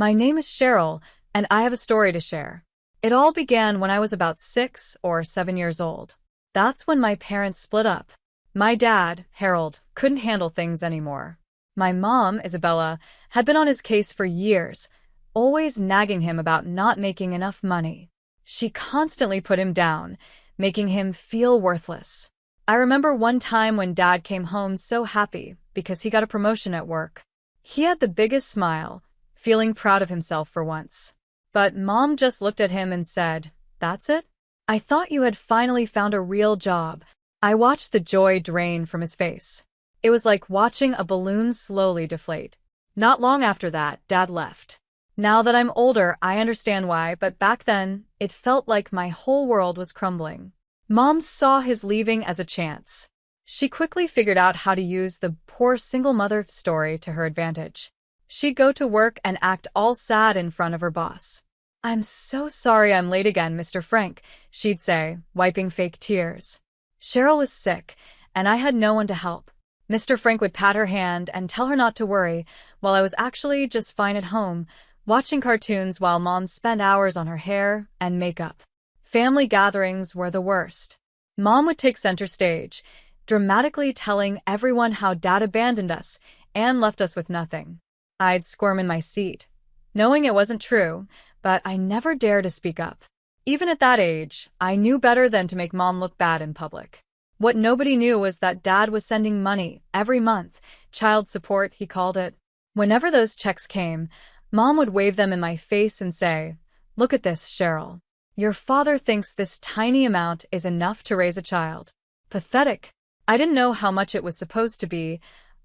My name is Cheryl, and I have a story to share. It all began when I was about 6 or 7 years old. That's when my parents split up. My dad, Harold, couldn't handle things anymore. My mom, Isabella, had been on his case for years, always nagging him about not making enough money. She constantly put him down, making him feel worthless. I remember one time when Dad came home so happy because he got a promotion at work. He had the biggest smile, feeling proud of himself for once. But Mom just looked at him and said, "That's it? I thought you had finally found a real job." I watched the joy drain from his face. It was like watching a balloon slowly deflate. Not long after that, Dad left. Now that I'm older, I understand why, but back then, it felt like my whole world was crumbling. Mom saw his leaving as a chance. She quickly figured out how to use the poor single mother story to her advantage. She'd go to work and act all sad in front of her boss. "I'm so sorry I'm late again, Mr. Frank," she'd say, wiping fake tears. Cheryl was sick, and I had no one to help. Mr. Frank would pat her hand and tell her not to worry, while I was actually just fine at home, watching cartoons while Mom spent hours on her hair and makeup. Family gatherings were the worst. Mom would take center stage, dramatically telling everyone how Dad abandoned us and left us with nothing. I'd squirm in my seat, knowing it wasn't true, but I never dared to speak up. Even at that age, I knew better than to make Mom look bad in public. What nobody knew was that Dad was sending money every month, child support, he called it. Whenever those checks came, Mom would wave them in my face and say, "Look at this, Cheryl. Your father thinks this tiny amount is enough to raise a child." Pathetic. I didn't know how much it was supposed to be,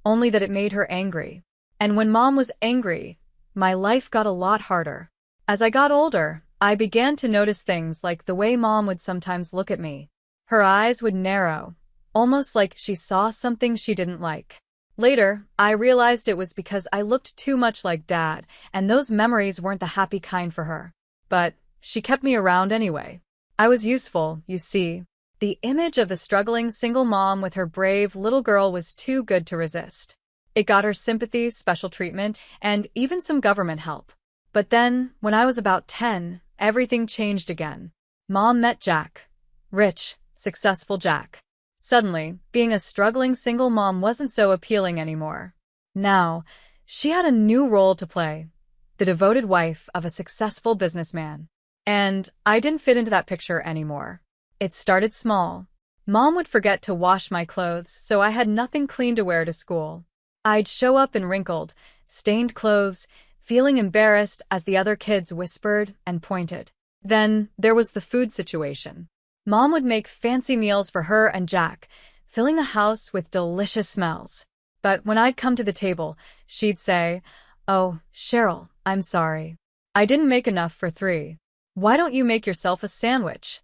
only that it made her angry. And when Mom was angry, my life got a lot harder. As I got older, I began to notice things like the way Mom would sometimes look at me. Her eyes would narrow, almost like she saw something she didn't like. Later, I realized it was because I looked too much like Dad, and those memories weren't the happy kind for her. But she kept me around anyway. I was useful, you see. The image of the struggling single mom with her brave little girl was too good to resist. It got her sympathy, special treatment, and even some government help. But then, when I was about 10, everything changed again. Mom met Jack. Rich, successful Jack. Suddenly, being a struggling single mom wasn't so appealing anymore. Now, she had a new role to play, the devoted wife of a successful businessman. And I didn't fit into that picture anymore. It started small. Mom would forget to wash my clothes, so I had nothing clean to wear to school. I'd show up in wrinkled, stained clothes, feeling embarrassed as the other kids whispered and pointed. Then there was the food situation. Mom would make fancy meals for her and Jack, filling the house with delicious smells. But when I'd come to the table, she'd say, "Oh, Cheryl, I'm sorry. I didn't make enough for 3. Why don't you make yourself a sandwich?"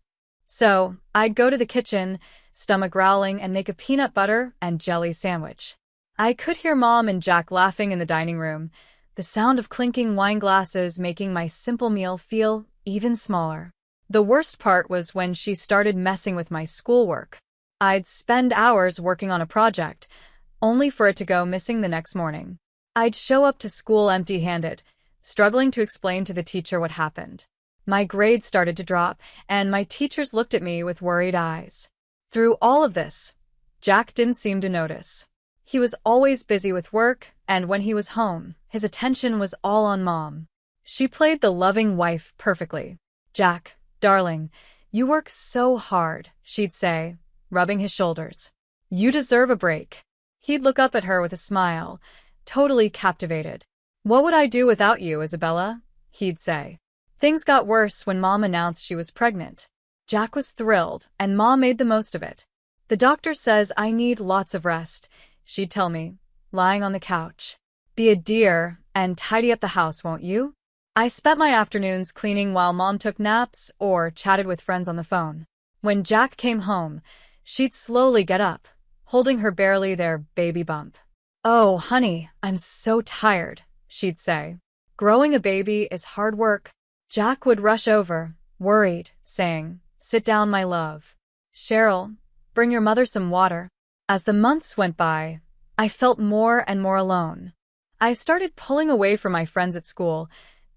So I'd go to the kitchen, stomach growling, and make a peanut butter and jelly sandwich. I could hear Mom and Jack laughing in the dining room, the sound of clinking wine glasses making my simple meal feel even smaller. The worst part was when she started messing with my schoolwork. I'd spend hours working on a project, only for it to go missing the next morning. I'd show up to school empty-handed, struggling to explain to the teacher what happened. My grades started to drop, and my teachers looked at me with worried eyes. Through all of this, Jack didn't seem to notice. He was always busy with work, and when he was home, his attention was all on Mom. She played the loving wife perfectly. "Jack, darling, you work so hard," she'd say, rubbing his shoulders. "You deserve a break." He'd look up at her with a smile, totally captivated. "What would I do without you, Isabella?" he'd say. Things got worse when Mom announced she was pregnant. Jack was thrilled, and Mom made the most of it. "The doctor says I need lots of rest," she'd tell me, lying on the couch. "Be a dear and tidy up the house, won't you?" I spent my afternoons cleaning while Mom took naps or chatted with friends on the phone. When Jack came home, she'd slowly get up, holding her barely there baby bump. "Oh, honey, I'm so tired," she'd say. "Growing a baby is hard work." Jack would rush over, worried, saying, "Sit down, my love. Cheryl, bring your mother some water." As the months went by, I felt more and more alone. I started pulling away from my friends at school,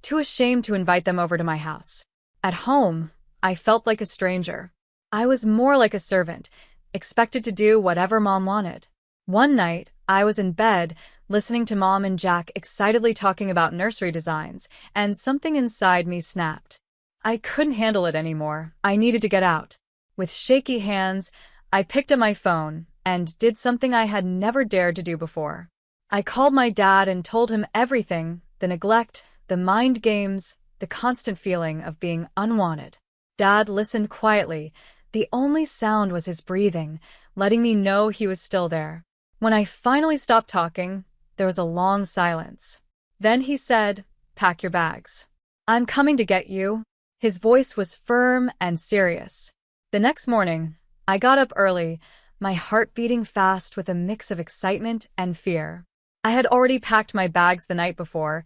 too ashamed to invite them over to my house. At home, I felt like a stranger. I was more like a servant, expected to do whatever Mom wanted. One night, I was in bed, listening to Mom and Jack excitedly talking about nursery designs, and something inside me snapped. I couldn't handle it anymore. I needed to get out. With shaky hands, I picked up my phone and did something I had never dared to do before. I called my dad and told him everything, the neglect, the mind games, the constant feeling of being unwanted. Dad listened quietly. The only sound was his breathing, letting me know he was still there. When I finally stopped talking, there was a long silence. Then he said, "Pack your bags. I'm coming to get you." His voice was firm and serious. The next morning, I got up early, my heart beating fast with a mix of excitement and fear. I had already packed my bags the night before,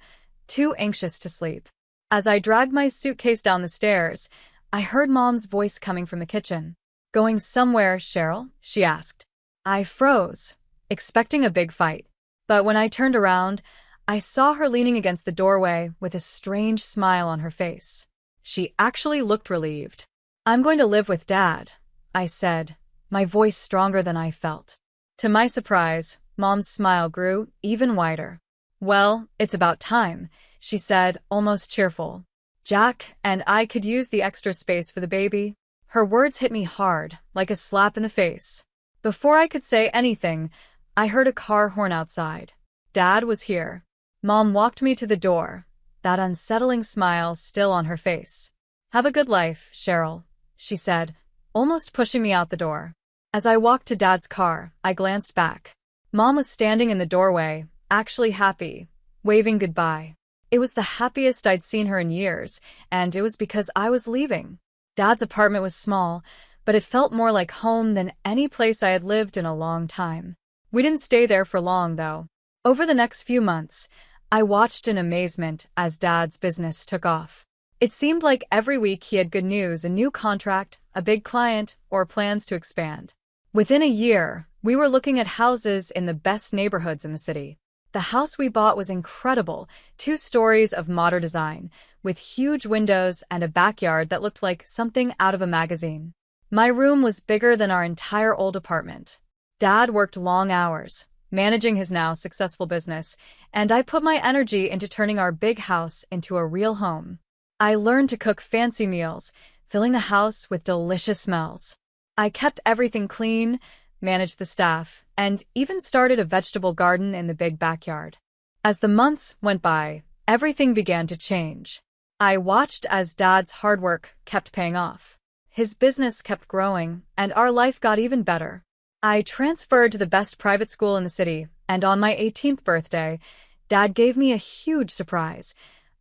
too anxious to sleep. As I dragged my suitcase down the stairs, I heard Mom's voice coming from the kitchen. "Going somewhere, Cheryl?" she asked. I froze, expecting a big fight. But when I turned around, I saw her leaning against the doorway with a strange smile on her face. She actually looked relieved. "I'm going to live with Dad," I said, my voice stronger than I felt. To my surprise, Mom's smile grew even wider. "Well, it's about time," she said, almost cheerful. "Jack and I could use the extra space for the baby." Her words hit me hard, like a slap in the face. Before I could say anything, I heard a car horn outside. Dad was here. Mom walked me to the door, that unsettling smile still on her face. "Have a good life, Cheryl," she said, almost pushing me out the door. As I walked to Dad's car, I glanced back. Mom was standing in the doorway, actually happy, waving goodbye. It was the happiest I'd seen her in years, and it was because I was leaving. Dad's apartment was small, but it felt more like home than any place I had lived in a long time. We didn't stay there for long, though. Over the next few months, I watched in amazement as Dad's business took off. It seemed like every week he had good news, a new contract, a big client, or plans to expand. Within a year, we were looking at houses in the best neighborhoods in the city. The house we bought was incredible, 2 stories of modern design, with huge windows and a backyard that looked like something out of a magazine. My room was bigger than our entire old apartment. Dad worked long hours, managing his now successful business, and I put my energy into turning our big house into a real home. I learned to cook fancy meals, filling the house with delicious smells. I kept everything clean, managed the staff, and even started a vegetable garden in the big backyard. As the months went by, everything began to change. I watched as Dad's hard work kept paying off. His business kept growing, and our life got even better. I transferred to the best private school in the city, and on my 18th birthday, Dad gave me a huge surprise,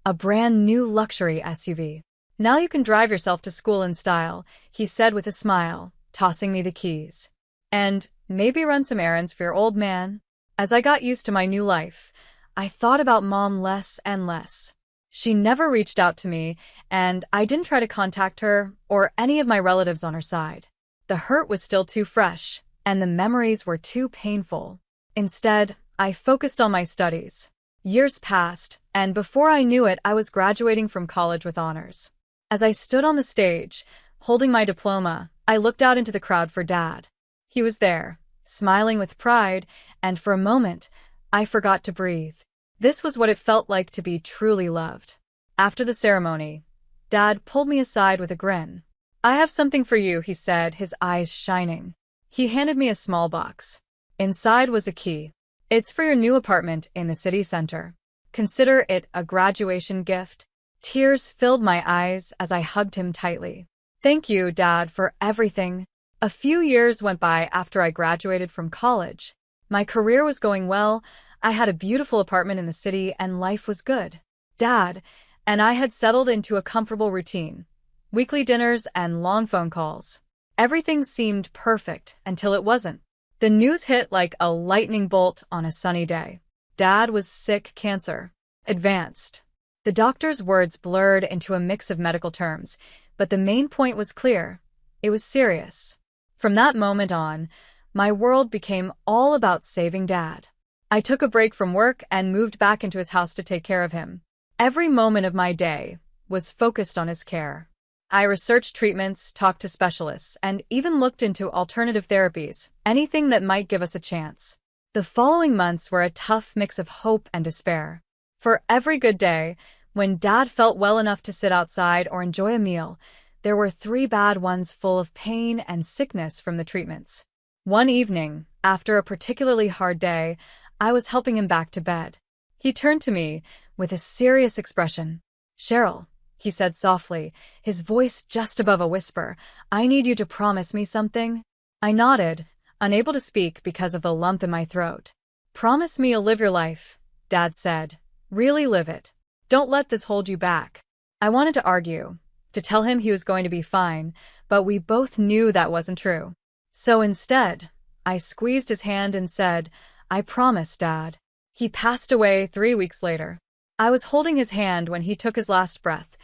a brand new luxury SUV. "Now you can drive yourself to school in style," he said with a smile, tossing me the keys. "And maybe run some errands for your old man." As I got used to my new life, I thought about Mom less and less. She never reached out to me, and I didn't try to contact her or any of my relatives on her side. The hurt was still too fresh, and the memories were too painful. Instead, I focused on my studies. Years passed, and before I knew it, I was graduating from college with honors. As I stood on the stage, holding my diploma, I looked out into the crowd for Dad. He was there, smiling with pride, and for a moment, I forgot to breathe. This was what it felt like to be truly loved. After the ceremony, Dad pulled me aside with a grin. "I have something for you," he said, his eyes shining. He handed me a small box. Inside was a key. "It's for your new apartment in the city center. Consider it a graduation gift." Tears filled my eyes as I hugged him tightly. "Thank you, Dad, for everything." A few years went by after I graduated from college. My career was going well, I had a beautiful apartment in the city, and life was good. Dad and I had settled into a comfortable routine, weekly dinners and long phone calls. Everything seemed perfect until it wasn't. The news hit like a lightning bolt on a sunny day. Dad was sick, cancer. Advanced. The doctor's words blurred into a mix of medical terms, but the main point was clear. It was serious. From that moment on, my world became all about saving Dad. I took a break from work and moved back into his house to take care of him. Every moment of my day was focused on his care. I researched treatments, talked to specialists, and even looked into alternative therapies, anything that might give us a chance. The following months were a tough mix of hope and despair. For every good day, when Dad felt well enough to sit outside or enjoy a meal, there were 3 bad ones full of pain and sickness from the treatments. One evening, after a particularly hard day, I was helping him back to bed. He turned to me with a serious expression. "Cheryl," he said softly, his voice just above a whisper, "I need you to promise me something." I nodded, unable to speak because of the lump in my throat. "Promise me you'll live your life," Dad said. "Really live it. Don't let this hold you back." I wanted to argue, to tell him he was going to be fine, but we both knew that wasn't true. So instead, I squeezed his hand and said, "I promise, Dad." He passed away 3 weeks later. I was holding his hand when he took his last breath,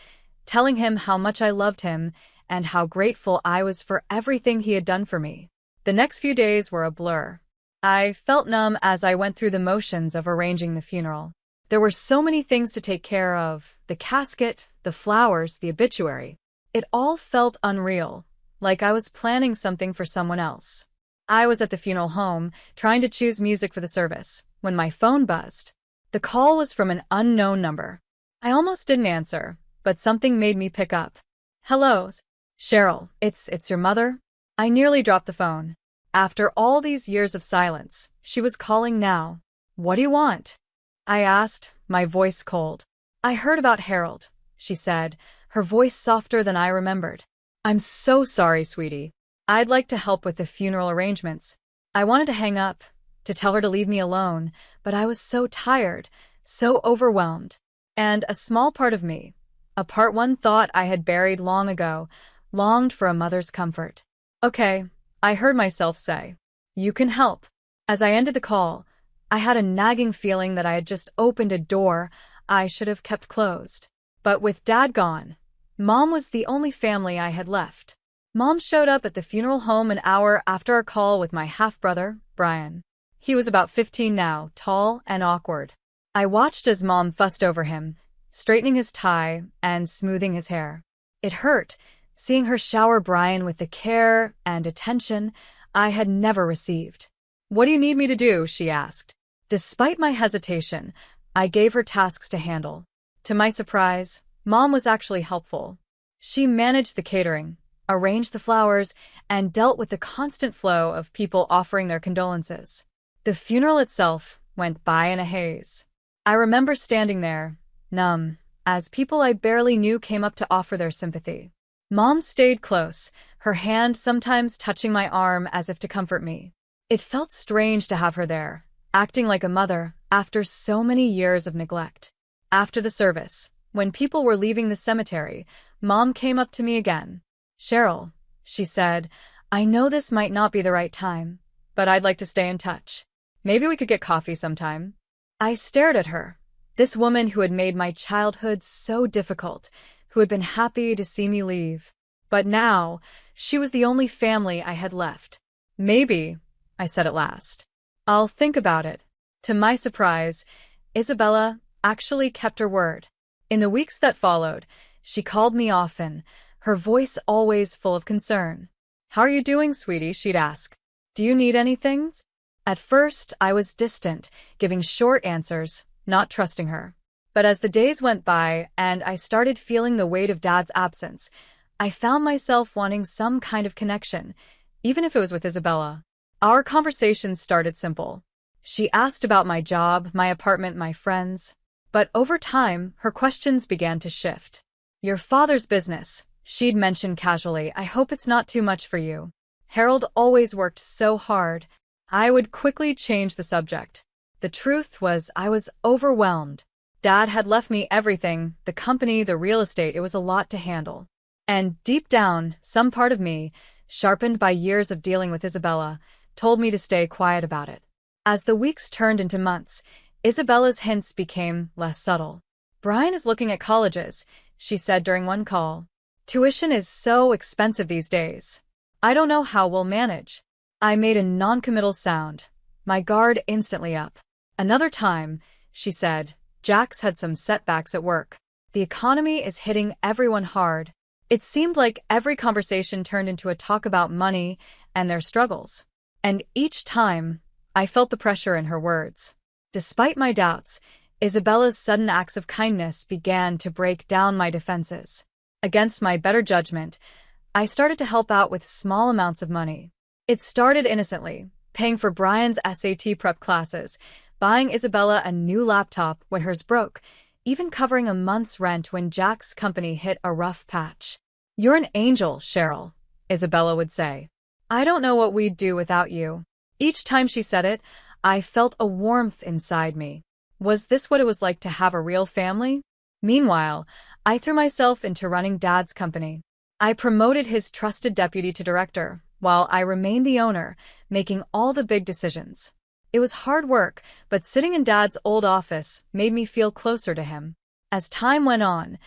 telling him how much I loved him and how grateful I was for everything he had done for me. The next few days were a blur. I felt numb as I went through the motions of arranging the funeral. There were so many things to take care of: the casket, the flowers, the obituary. It all felt unreal, like I was planning something for someone else. I was at the funeral home, trying to choose music for the service, when my phone buzzed. The call was from an unknown number. I almost didn't answer, but something made me pick up. "Hello, Cheryl, it's your mother?" I nearly dropped the phone. After all these years of silence, she was calling now. "What do you want?" I asked, my voice cold. "I heard about Harold," she said, her voice softer than I remembered. "I'm so sorry, sweetie. I'd like to help with the funeral arrangements." I wanted to hang up, to tell her to leave me alone, but I was so tired, so overwhelmed. And a small part of me, a part one thought I had buried long ago, longed for a mother's comfort. "Okay," I heard myself say. "You can help." As I ended the call, I had a nagging feeling that I had just opened a door I should have kept closed. But with Dad gone, Mom was the only family I had left. Mom showed up at the funeral home an hour after our call with my half-brother, Brian. He was about 15 now, tall and awkward. I watched as Mom fussed over him, straightening his tie and smoothing his hair. It hurt, seeing her shower Brian with the care and attention I had never received. "What do you need me to do?" she asked. Despite my hesitation, I gave her tasks to handle. To my surprise, Mom was actually helpful. She managed the catering, arranged the flowers, and dealt with the constant flow of people offering their condolences. The funeral itself went by in a haze. I remember standing there, numb, as people I barely knew came up to offer their sympathy. Mom stayed close, her hand sometimes touching my arm as if to comfort me. It felt strange to have her there, acting like a mother after so many years of neglect. After the service, when people were leaving the cemetery, Mom came up to me again. "Cheryl," she said, "I know this might not be the right time, but I'd like to stay in touch. Maybe we could get coffee sometime." I stared at her, this woman who had made my childhood so difficult, who had been happy to see me leave. But now, she was the only family I had left. "Maybe," I said at last. "I'll think about it." To my surprise, Isabella actually kept her word. In the weeks that followed, she called me often, her voice always full of concern. "How are you doing, sweetie?" she'd ask. "Do you need anything?" At first, I was distant, giving short answers, not trusting her. But as the days went by and I started feeling the weight of Dad's absence, I found myself wanting some kind of connection, even if it was with Isabella. Our conversations started simple. She asked about my job, my apartment, my friends. But over time, her questions began to shift. "Your father's business," she'd mention casually. "I hope it's not too much for you. Harold always worked so hard." I would quickly change the subject. The truth was I was overwhelmed. Dad had left me everything, the company, the real estate. It was a lot to handle. And deep down, some part of me, sharpened by years of dealing with Isabella, told me to stay quiet about it. As the weeks turned into months, Isabella's hints became less subtle. "Brian is looking at colleges," she said during one call. "Tuition is so expensive these days. I don't know how we'll manage." I made a non-committal sound, my guard instantly up. Another time, she said, Jax had some setbacks at work. The economy is hitting everyone hard. It seemed like every conversation turned into a talk about money and their struggles. And each time, I felt the pressure in her words. Despite my doubts, Isabella's sudden acts of kindness began to break down my defenses. Against my better judgment, I started to help out with small amounts of money. It started innocently, paying for Brian's SAT prep classes, buying Isabella a new laptop when hers broke, even covering a month's rent when Jack's company hit a rough patch. "You're an angel, Cheryl," Isabella would say. "I don't know what we'd do without you." Each time she said it, I felt a warmth inside me. Was this what it was like to have a real family? Meanwhile, I threw myself into running Dad's company. I promoted his trusted deputy to director, while I remained the owner, making all the big decisions. It was hard work, but sitting in Dad's old office made me feel closer to him. As time went on,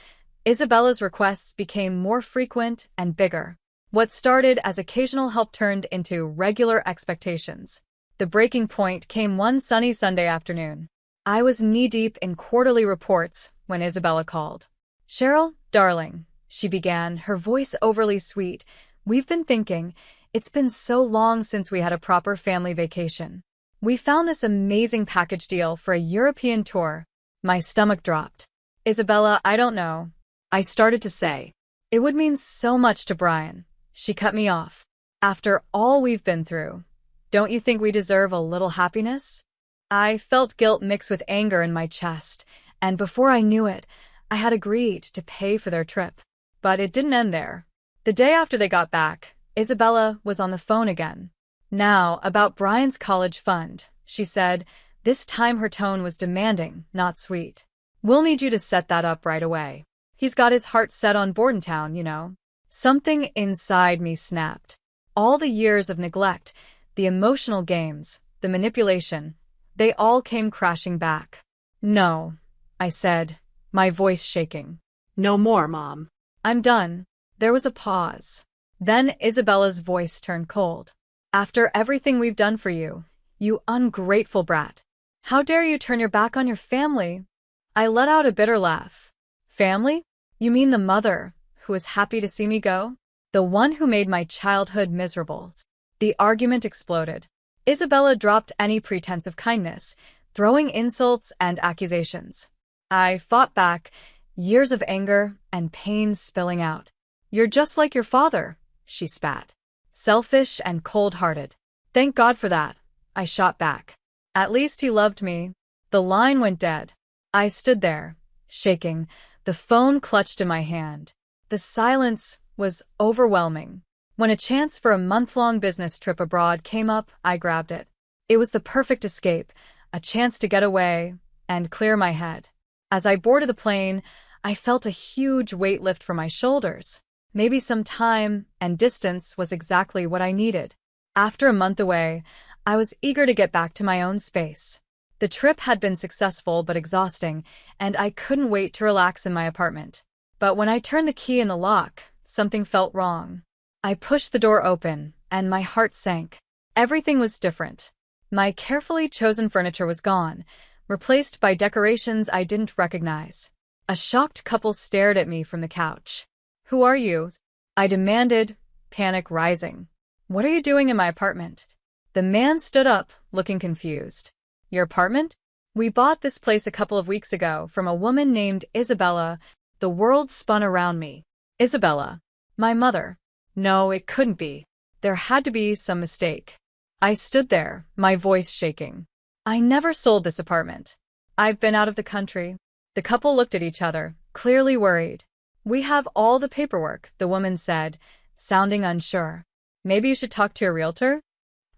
Isabella's requests became more frequent and bigger. What started as occasional help turned into regular expectations. The breaking point came one sunny Sunday afternoon. I was knee-deep in quarterly reports when Isabella called. "Cheryl, darling," she began, her voice overly sweet, "we've been thinking, it's been so long since we had a proper family vacation. We found this amazing package deal for a European tour." My stomach dropped. "Isabella, I don't know," I started to say. "It would mean so much to Brian." She cut me off. "After all we've been through, don't you think we deserve a little happiness?" I felt guilt mixed with anger in my chest, and before I knew it, I had agreed to pay for their trip. But it didn't end there. The day after they got back, Isabella was on the phone again. Now, about Brian's college fund, she said. This time her tone was demanding, not sweet. "We'll need you to set that up right away. He's got his heart set on Bordentown, you know." Something inside me snapped. All the years of neglect, the emotional games, the manipulation, they all came crashing back. "No," I said, my voice shaking. "No more, Mom." "I'm done." There was a pause. Then Isabella's voice turned cold. "After everything we've done for you, you ungrateful brat. How dare you turn your back on your family?" I let out a bitter laugh. "Family? You mean the mother who was happy to see me go? The one who made my childhood miserable?" The argument exploded. Isabella dropped any pretense of kindness, throwing insults and accusations. I fought back, years of anger and pain spilling out. "You're just like your father," she spat. "Selfish and cold-hearted." "Thank God for that," I shot back. "At least he loved me." The line went dead. I stood there, shaking, the phone clutched in my hand. The silence was overwhelming. When a chance for a month-long business trip abroad came up, I grabbed it. It was the perfect escape, a chance to get away and clear my head. As I boarded the plane, I felt a huge weight lift from my shoulders. Maybe some time and distance was exactly what I needed. After a month away, I was eager to get back to my own space. The trip had been successful but exhausting, and I couldn't wait to relax in my apartment. But when I turned the key in the lock, something felt wrong. I pushed the door open, and my heart sank. Everything was different. My carefully chosen furniture was gone, replaced by decorations I didn't recognize. A shocked couple stared at me from the couch. "Who are you?" I demanded, panic rising. "What are you doing in my apartment?" The man stood up, looking confused. "Your apartment? We bought this place a couple of weeks ago from a woman named Isabella." The world spun around me. Isabella. My mother. No, it couldn't be. There had to be some mistake. I stood there, my voice shaking. "I never sold this apartment. I've been out of the country." The couple looked at each other, clearly worried. "We have all the paperwork," the woman said, sounding unsure. "Maybe you should talk to your realtor?"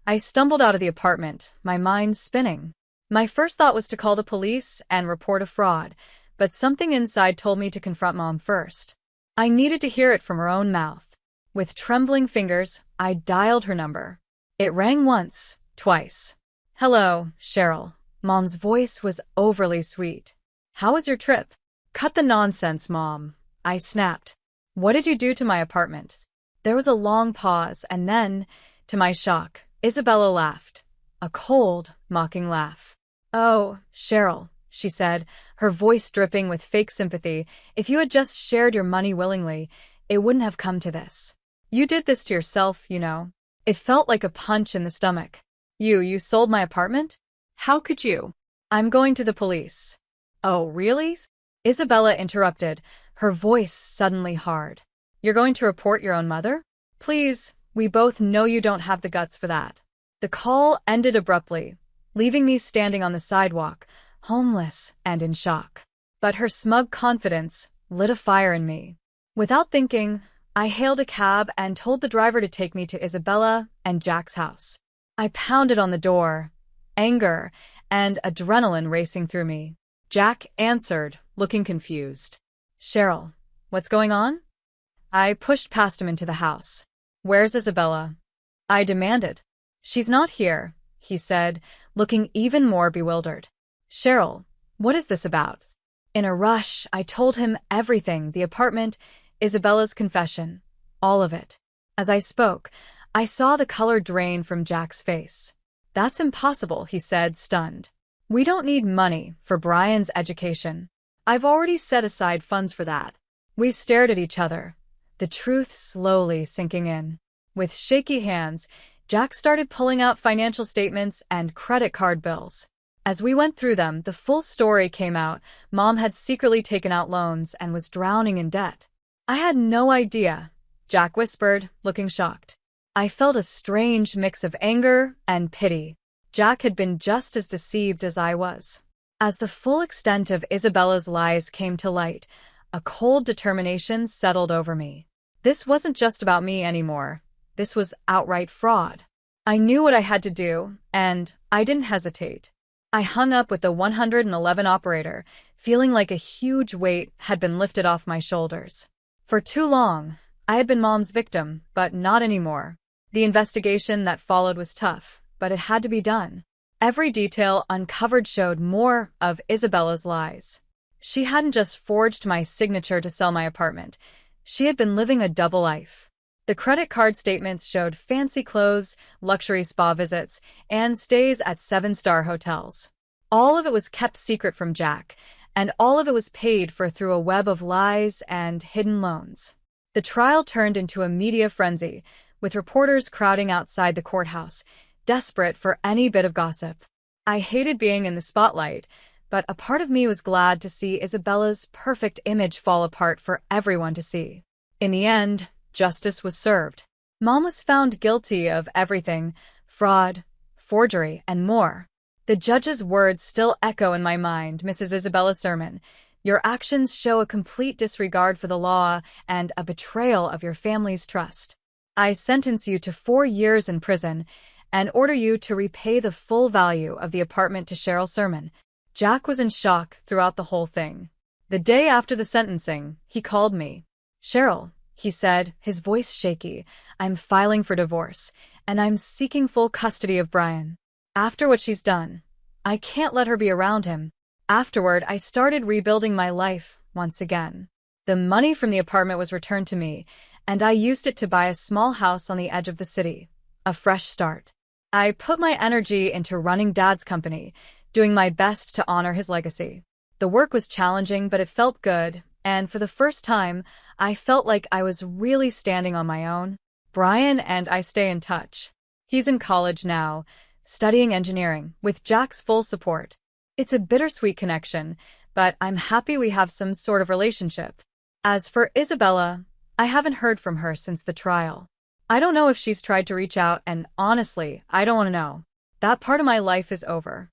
I stumbled out of the apartment, my mind spinning. My first thought was to call the police and report a fraud, but something inside told me to confront Mom first. I needed to hear it from her own mouth. With trembling fingers, I dialed her number. It rang once, twice. "Hello, Cheryl." Mom's voice was overly sweet. "How was your trip?" "Cut the nonsense, Mom," I snapped. "What did you do to my apartment?" There was a long pause, and then, to my shock, Isabella laughed. A cold, mocking laugh. "Oh, Cheryl, she said, her voice dripping with fake sympathy. If you had just shared your money willingly, it wouldn't have come to this. You did this to yourself, you know. It felt like a punch in the stomach. You sold my apartment? How could you? I'm going to the police. Oh, really? Isabella interrupted, her voice suddenly hard. You're going to report your own mother? Please, we both know you don't have the guts for that. The call ended abruptly, leaving me standing on the sidewalk, homeless and in shock. But her smug confidence lit a fire in me. Without thinking, I hailed a cab and told the driver to take me to Isabella and Jack's house. I pounded on the door, anger and adrenaline racing through me. Jack answered, looking confused. Cheryl, what's going on? I pushed past him into the house. Where's Isabella? I demanded. She's not here, he said, looking even more bewildered. Cheryl, what is this about? In a rush, I told him everything, the apartment, Isabella's confession, all of it. As I spoke, I saw the color drain from Jack's face. That's impossible, he said, stunned. We don't need money for Brian's education. I've already set aside funds for that. We stared at each other, the truth slowly sinking in. With shaky hands, Jack started pulling out financial statements and credit card bills. As we went through them, the full story came out. Mom had secretly taken out loans and was drowning in debt. I had no idea, Jack whispered, looking shocked. I felt a strange mix of anger and pity. Jack had been just as deceived as I was. As the full extent of Isabella's lies came to light, a cold determination settled over me. This wasn't just about me anymore. This was outright fraud. I knew what I had to do, and I didn't hesitate. I hung up with the 111 operator, feeling like a huge weight had been lifted off my shoulders. For too long, I had been Mom's victim, but not anymore. The investigation that followed was tough, but it had to be done. Every detail uncovered showed more of Isabella's lies. She hadn't just forged my signature to sell my apartment. She had been living a double life. The credit card statements showed fancy clothes, luxury spa visits, and stays at 7-star hotels. All of it was kept secret from Jack, and all of it was paid for through a web of lies and hidden loans. The trial turned into a media frenzy, with reporters crowding outside the courthouse, desperate for any bit of gossip. I hated being in the spotlight, but a part of me was glad to see Isabella's perfect image fall apart for everyone to see. In the end, justice was served. Mom was found guilty of everything: fraud, forgery, and more. The judge's words still echo in my mind, Mrs. Isabella Sermon. Your actions show a complete disregard for the law and a betrayal of your family's trust. I sentence you to 4 years in prison and order you to repay the full value of the apartment to Cheryl Sermon. Jack was in shock throughout the whole thing. The day after the sentencing, he called me. Cheryl, he said, his voice shaky, I'm filing for divorce, and I'm seeking full custody of Brian. After what she's done, I can't let her be around him. Afterward, I started rebuilding my life once again. The money from the apartment was returned to me, and I used it to buy a small house on the edge of the city. A fresh start. I put my energy into running Dad's company, doing my best to honor his legacy. The work was challenging, but it felt good, and for the first time, I felt like I was really standing on my own. Brian and I stay in touch. He's in college now, studying engineering, with Jack's full support. It's a bittersweet connection, but I'm happy we have some sort of relationship. As for Isabella, I haven't heard from her since the trial. I don't know if she's tried to reach out, and honestly, I don't want to know. That part of my life is over.